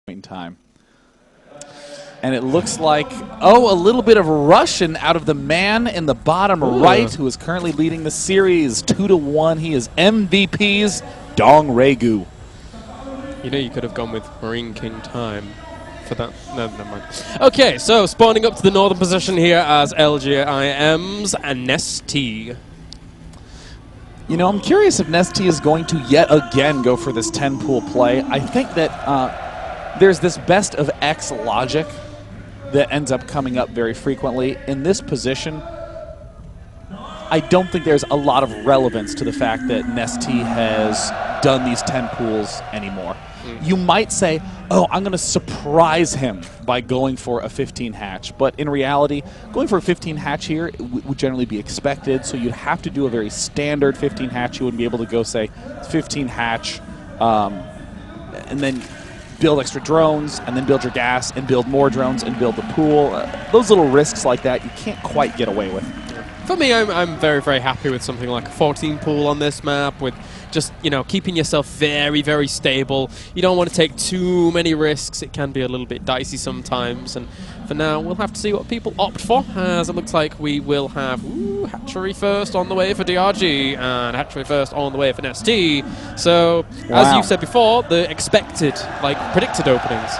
in time. And it looks like, a little bit of Russian out of the man in the bottom right, who is currently leading the series 2-1. He is MVP's DongRaeGu. You know, you could have gone with Marine King time for that. No, never mind. Okay, so spawning up to the northern position here as LGIM's and NesTea. You know, I'm curious if NesTea is going to yet again go for this 10-pool play. I think that there's this best of X logic that ends up coming up very frequently. In this position, I don't think there's a lot of relevance to the fact that NesTea has done these 10 pools anymore. You might say, I'm going to surprise him by going for a 15 hatch. But in reality, going for a 15 hatch here would generally be expected, so you'd have to do a very standard 15 hatch. You wouldn't be able to go, say, 15 hatch, and then build extra drones, and then build your gas, and build more drones, and build the pool. Those little risks like that you can't quite get away with. For me, I'm very, very happy with something like a 14 pool on this map, with just, you know, keeping yourself very, very stable. You don't want to take too many risks. It can be a little bit dicey sometimes, and for now, we'll have to see what people opt for, as it looks like we will have hatchery first on the way for DRG, and hatchery first on the way for NesTea. So, as you said before, the expected, predicted openings.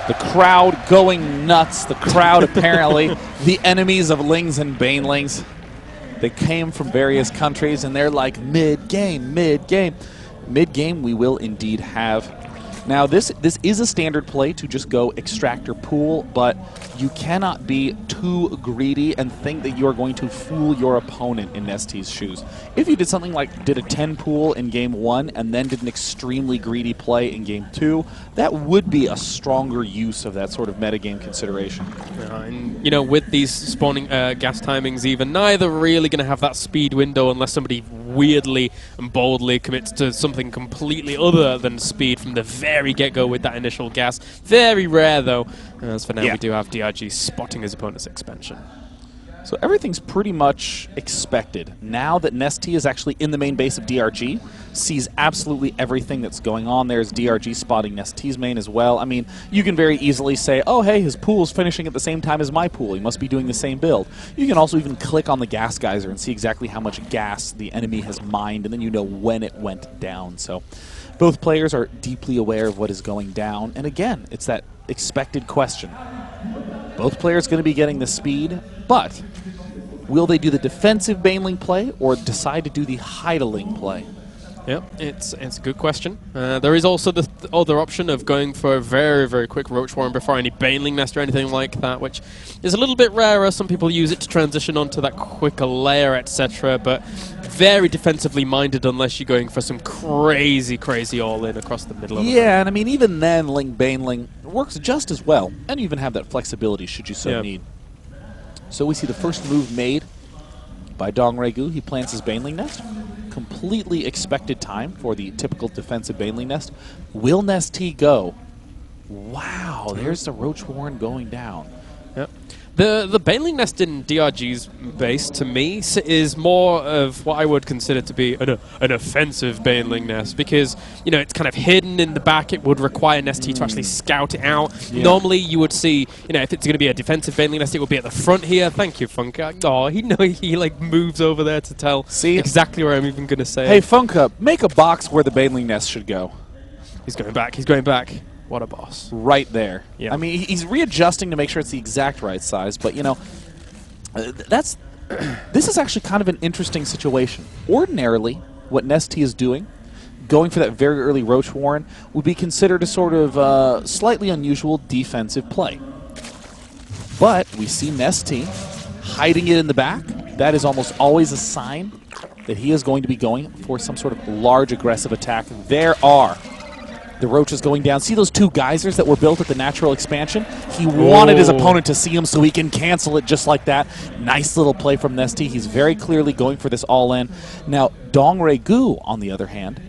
The crowd going nuts. The crowd, apparently, the enemies of Lings and Banelings. They came from various countries, and they're like, mid-game, mid-game. Mid-game we will indeed have. Now, this is a standard play to just go extractor pool, but you cannot be too greedy and think that you are going to fool your opponent in NesTea's shoes. If you did something like did a 10 pool in Game 1 and then did an extremely greedy play in Game 2, that would be a stronger use of that sort of metagame consideration. And, you know, with these spawning gas timings even, neither really going to have that speed window unless somebody weirdly and boldly commits to something completely other than speed from the very get-go with that initial gas. Very rare, though. As for now, we do have DRG spotting his opponent's expansion. So everything's pretty much expected. Now that NesTea is actually in the main base of DRG, sees absolutely everything that's going on. There's DRG spotting NesTea's main as well. I mean, you can very easily say, oh, hey, his pool's finishing at the same time as my pool. He must be doing the same build. You can also even click on the gas geyser and see exactly how much gas the enemy has mined, and then you know when it went down. So both players are deeply aware of what is going down. And again, it's that expected question. Both players going to be getting the speed, but will they do the defensive Baneling play or decide to do the Heideling play? Yep, it's a good question. There is also the other option of going for a very, very quick Roach Warren before any Baneling nest or anything like that, which is a little bit rarer. Some people use it to transition onto that quicker layer, etc., but very defensively minded unless you're going for some crazy, crazy all-in across the middle of it. Yeah, and I mean, even then, Ling Baneling works just as well, and you even have that flexibility should you so need. So we see the first move made by DongRaeGu. He plants his Baneling nest. Completely expected time for the typical defensive Baneling nest. Will NesTea go? Wow, there's the Roach Warren going down. Yep. The Baneling nest in DRG's base, to me, is more of what I would consider to be an offensive Baneling nest, because, you know, it's kind of hidden in the back. It would require NesTea to actually scout it out. Yeah. Normally, you would see, you know, if it's going to be a defensive Baneling nest, it would be at the front here. Thank you, Funka. Oh, he like moves over there to tell exactly where I'm even going to say. Hey, Funka, make a box where the Baneling nest should go. He's going back. He's going back. What a boss. Right there. Yeah. I mean, he's readjusting to make sure it's the exact right size, but, you know, this is actually kind of an interesting situation. Ordinarily, what NesTea is doing, going for that very early Roach Warren, would be considered a sort of slightly unusual defensive play. But we see NesTea hiding it in the back. That is almost always a sign that he is going to be going for some sort of large aggressive attack. There are the roaches going down. See those two geysers that were built at the natural expansion? He wanted his opponent to see them so he can cancel it just like that. Nice little play from NesTea. He's very clearly going for this all-in. Now, DongRaeGu, on the other hand,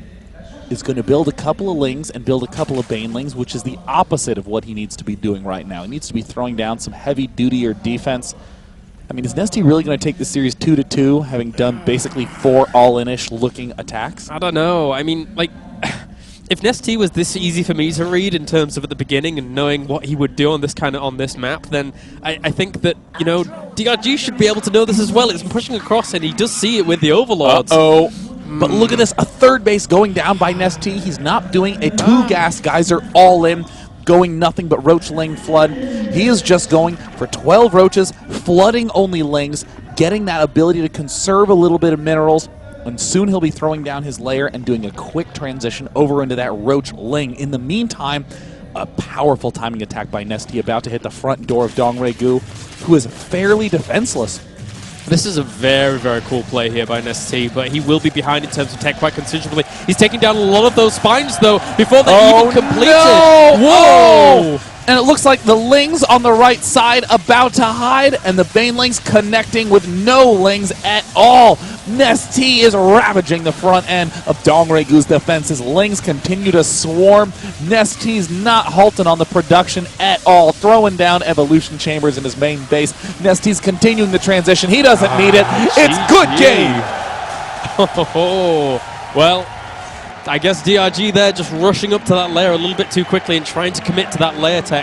is going to build a couple of Lings and build a couple of Banelings, which is the opposite of what he needs to be doing right now. He needs to be throwing down some heavy-duty defense. I mean, is NesTea really going to take this series 2-2, having done basically 4 all-in-ish looking attacks? I don't know. I mean, like, if NesTea was this easy for me to read in terms of at the beginning and knowing what he would do on this map, then I think that, you know, DongRaeGu should be able to know this as well. It's pushing across, and he does see it with the Overlords. But look at this, a third base going down by NesTea. He's not doing a 2-gas geyser all in, going nothing but Roach Ling Flood. He is just going for 12 Roaches, flooding only Lings, getting that ability to conserve a little bit of minerals, and soon he'll be throwing down his lair and doing a quick transition over into that Roach Ling. In the meantime, a powerful timing attack by NesTea about to hit the front door of DongRaeGu, who is fairly defenseless. This is a very, very cool play here by NesTea, but he will be behind in terms of tech quite considerably. He's taking down a lot of those spines, though, before they even completed. No! Whoa! And it looks like the Lings on the right side about to hide, and the Banelings connecting with no Lings at all. NesTea is ravaging the front end of DongRaeGu's defenses. Lings continue to swarm. NesTea's not halting on the production at all, throwing down evolution chambers in his main base. NesTea's continuing the transition. He doesn't need it. It's good game. Well, I guess DongRaeGu there just rushing up to that layer a little bit too quickly and trying to commit to that layer tech.